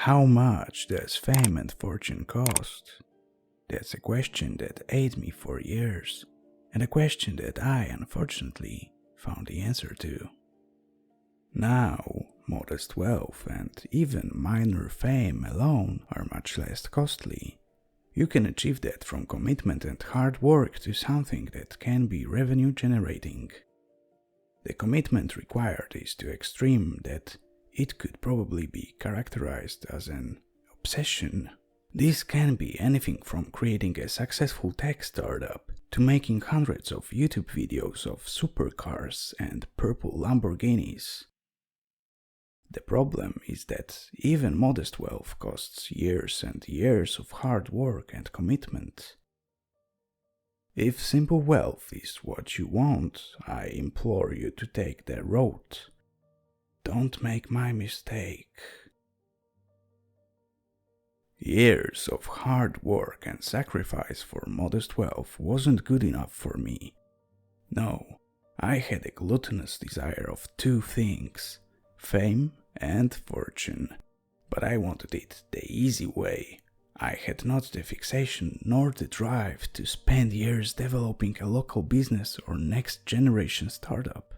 How much does fame and fortune cost? That's a question that ate me for years, and a question that I unfortunately found the answer to. Now, modest wealth and even minor fame alone are much less costly. You can achieve that from commitment and hard work to something that can be revenue generating. The commitment required is too extreme that it could probably be characterized as an obsession. This can be anything from creating a successful tech startup to making hundreds of YouTube videos of supercars and purple Lamborghinis. The problem is that even modest wealth costs years and years of hard work and commitment. If simple wealth is what you want, I implore you to take that road. Don't make my mistake. Years of hard work and sacrifice for modest wealth wasn't good enough for me. No, I had a gluttonous desire of two things, fame and fortune, but I wanted it the easy way. I had not the fixation nor the drive to spend years developing a local business or next generation startup.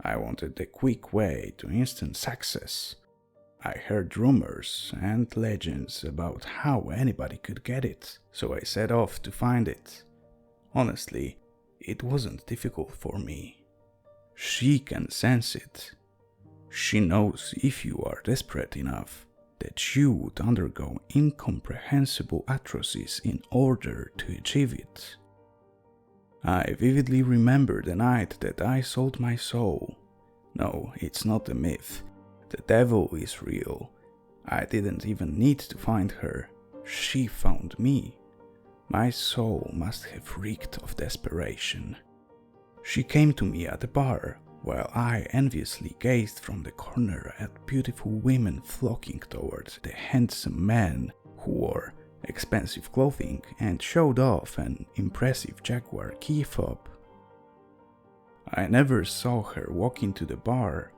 I wanted the quick way to instant success. I heard rumors and legends about how anybody could get it, so I set off to find it. Honestly, it wasn't difficult for me. She can sense it. She knows if you are desperate enough that you would undergo incomprehensible atrocities in order to achieve it. I vividly remember the night that I sold my soul. No, it's not a myth. The devil is real. I didn't even need to find her. She found me. My soul must have reeked of desperation. She came to me at the bar, while I enviously gazed from the corner at beautiful women flocking towards the handsome man who wore expensive clothing and showed off an impressive Jaguar key fob. I never saw her walk into the bar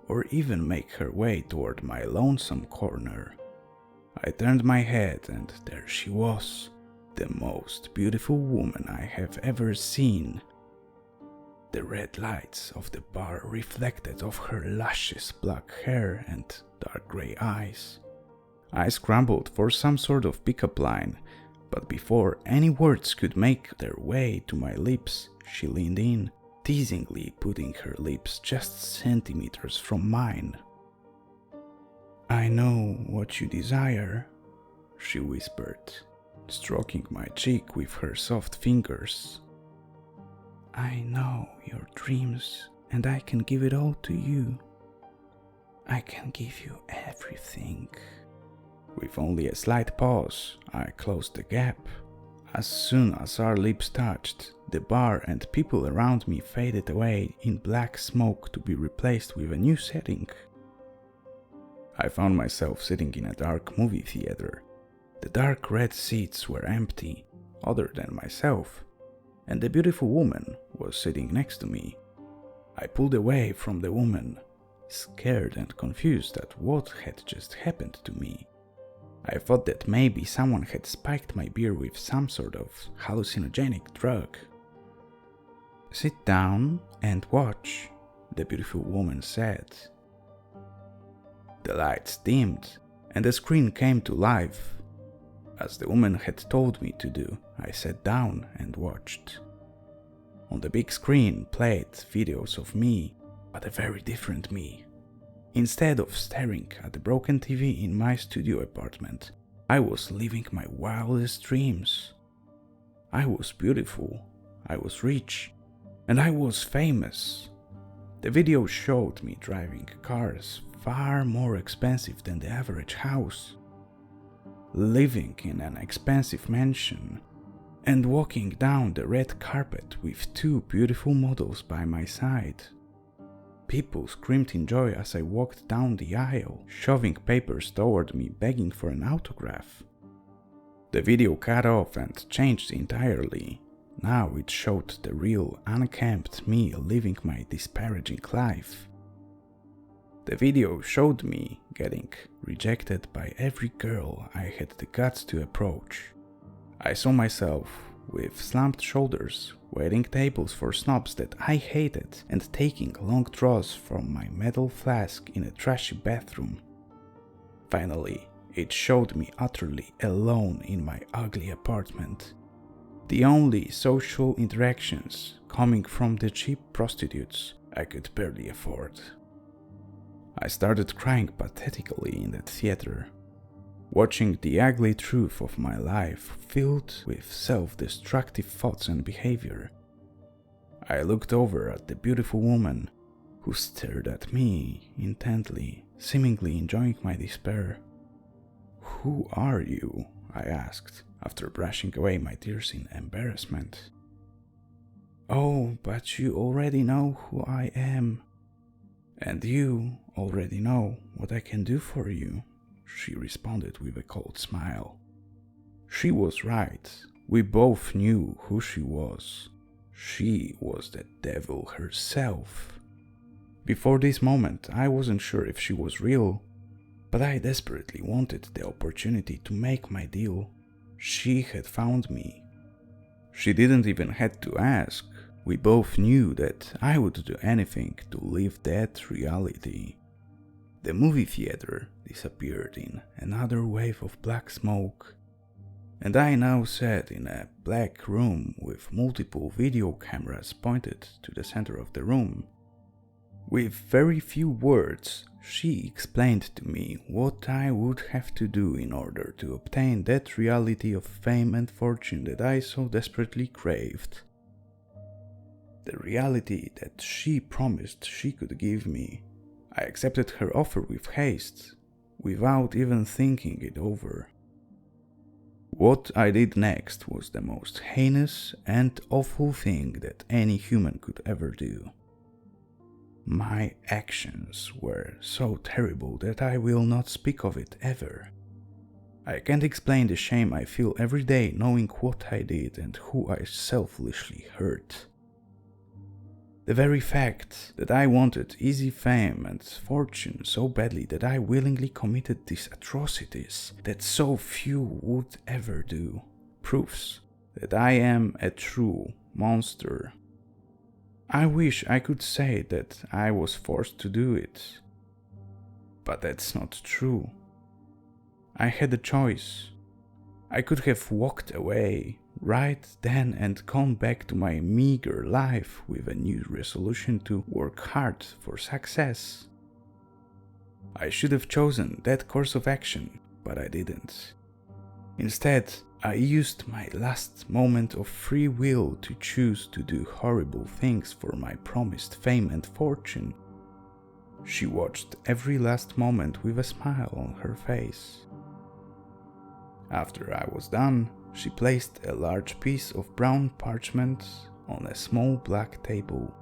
or even make her way toward my lonesome corner. I turned my head and there she was, the most beautiful woman I have ever seen. The red lights of the bar reflected off her luscious black hair and dark grey eyes. I scrambled for some sort of pickup line, but before any words could make their way to my lips, she leaned in, teasingly putting her lips just centimeters from mine. "I know what you desire," she whispered, stroking my cheek with her soft fingers. "I know your dreams, and I can give it all to you. I can give you everything." With only a slight pause, I closed the gap. As soon as our lips touched, the bar and people around me faded away in black smoke to be replaced with a new setting. I found myself sitting in a dark movie theater. The dark red seats were empty, other than myself, and the beautiful woman was sitting next to me. I pulled away from the woman, scared and confused at what had just happened to me. I thought that maybe someone had spiked my beer with some sort of hallucinogenic drug. "Sit down and watch," the beautiful woman said. The lights dimmed and the screen came to life. As the woman had told me to do, I sat down and watched. On the big screen played videos of me, but a very different me. Instead of staring at the broken TV in my studio apartment, I was living my wildest dreams. I was beautiful, I was rich, and I was famous. The video showed me driving cars far more expensive than the average house, living in an expensive mansion, and walking down the red carpet with two beautiful models by my side. People screamed in joy as I walked down the aisle, shoving papers toward me, begging for an autograph. The video cut off and changed entirely. Now it showed the real, unkempt me living my disparaging life. The video showed me getting rejected by every girl I had the guts to approach. I saw myself with slumped shoulders, waiting tables for snobs that I hated and taking long draws from my metal flask in a trashy bathroom. Finally, it showed me utterly alone in my ugly apartment. The only social interactions coming from the cheap prostitutes I could barely afford. I started crying pathetically in that theater, watching the ugly truth of my life filled with self-destructive thoughts and behavior. I looked over at the beautiful woman who stared at me intently, seemingly enjoying my despair. "Who are you?" I asked, after brushing away my tears in embarrassment. "Oh, but you already know who I am. And you already know what I can do for you," she responded with a cold smile. She was right. We both knew who she was. She was the devil herself. Before this moment, I wasn't sure if she was real, but I desperately wanted the opportunity to make my deal. She had found me. She didn't even have to ask. We both knew that I would do anything to live that reality. The movie theater disappeared in another wave of black smoke, and I now sat in a black room with multiple video cameras pointed to the center of the room. With very few words, she explained to me what I would have to do in order to obtain that reality of fame and fortune that I so desperately craved. The reality that she promised she could give me. I accepted her offer with haste, without even thinking it over. What I did next was the most heinous and awful thing that any human could ever do. My actions were so terrible that I will not speak of it ever. I can't explain the shame I feel every day knowing what I did and who I selfishly hurt. The very fact that I wanted easy fame and fortune so badly that I willingly committed these atrocities that so few would ever do, proves that I am a true monster. I wish I could say that I was forced to do it, but that's not true. I had a choice. I could have walked away right then and gone back to my meager life with a new resolution to work hard for success. I should have chosen that course of action, but I didn't. Instead, I used my last moment of free will to choose to do horrible things for my promised fame and fortune. She watched every last moment with a smile on her face. After I was done, she placed a large piece of brown parchment on a small black table.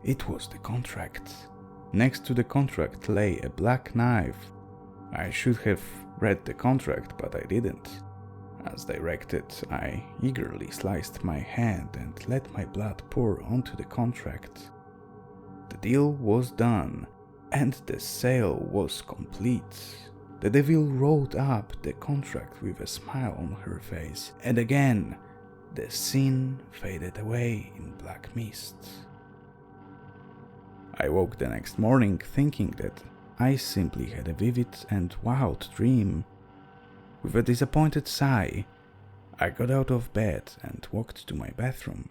It was the contract. Next to the contract lay a black knife. I should have read the contract, but I didn't. As directed, I eagerly sliced my hand and let my blood pour onto the contract. The deal was done, and the sale was complete. The devil rolled up the contract with a smile on her face, and again the scene faded away in black mist. I woke the next morning thinking that I simply had a vivid and wild dream. With a disappointed sigh, I got out of bed and walked to my bathroom.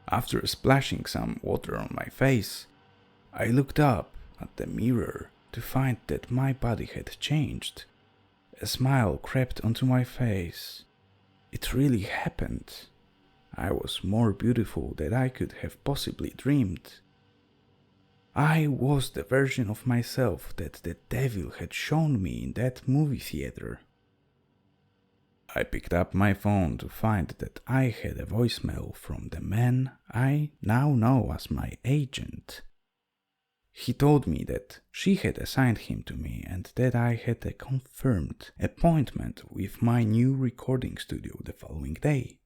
After splashing some water on my face, I looked up at the mirror to find that my body had changed. A smile crept onto my face. It really happened. I was more beautiful than I could have possibly dreamed. I was the version of myself that the devil had shown me in that movie theater. I picked up my phone to find that I had a voicemail from the man I now know as my agent. He told me that she had assigned him to me and that I had a confirmed appointment with my new recording studio the following day.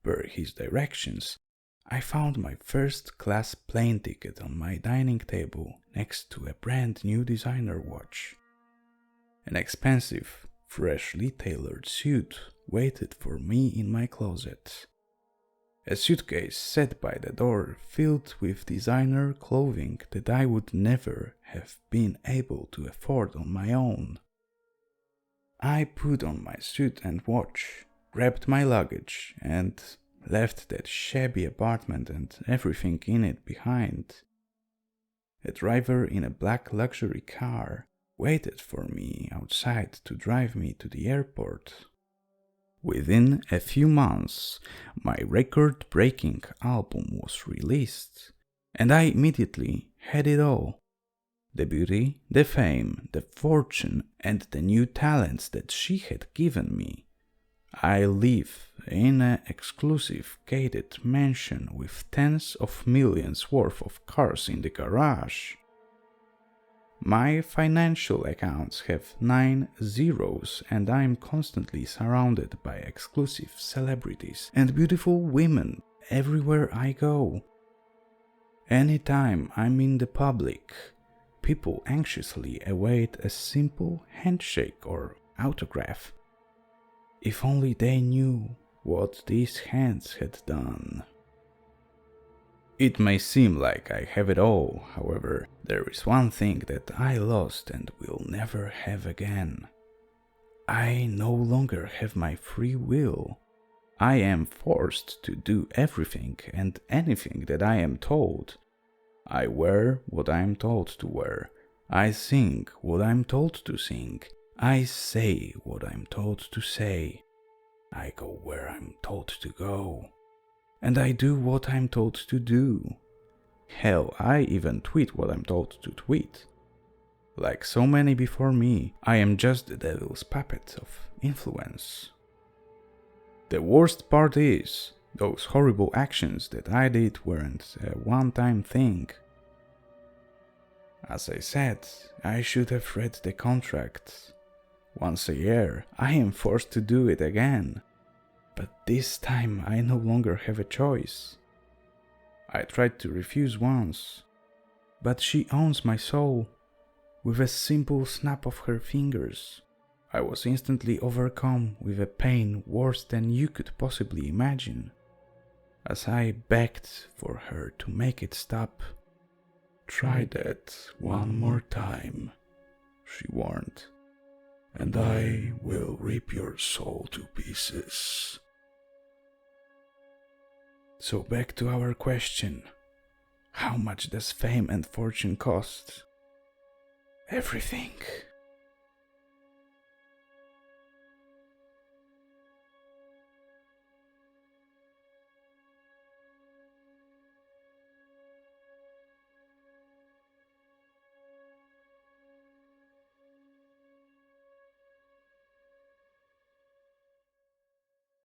Per his directions, I found my first-class plane ticket on my dining table next to a brand new designer watch. An expensive, freshly tailored suit waited for me in my closet. A suitcase set by the door filled with designer clothing that I would never have been able to afford on my own. I put on my suit and watch, grabbed my luggage, and left that shabby apartment and everything in it behind. A driver in a black luxury car waited for me outside to drive me to the airport. Within a few months, my record-breaking album was released, and I immediately had it all. The beauty, the fame, the fortune, and the new talents that she had given me. I live in an exclusive gated mansion with tens of millions worth of cars in the garage. My financial accounts have 9 zeros, and I'm constantly surrounded by exclusive celebrities and beautiful women everywhere I go. Anytime I'm in the public, people anxiously await a simple handshake or autograph. If only they knew what these hands had done. It may seem like I have it all, however, there is one thing that I lost and will never have again. I no longer have my free will. I am forced to do everything and anything that I am told. I wear what I am told to wear. I sing what I am told to sing. I say what I am told to say. I go where I am told to go. And I do what I'm told to do. Hell, I even tweet what I'm told to tweet. Like so many before me, I am just the devil's puppet of influence. The worst part is, those horrible actions that I did weren't a one-time thing. As I said, I should have read the contract. Once a year, I am forced to do it again. But this time I no longer have a choice. I tried to refuse once, but she owns my soul. With a simple snap of her fingers, I was instantly overcome with a pain worse than you could possibly imagine. As I begged for her to make it stop. "Try that one more time," she warned, "and I will rip your soul to pieces." So back to our question. How much does fame and fortune cost? Everything.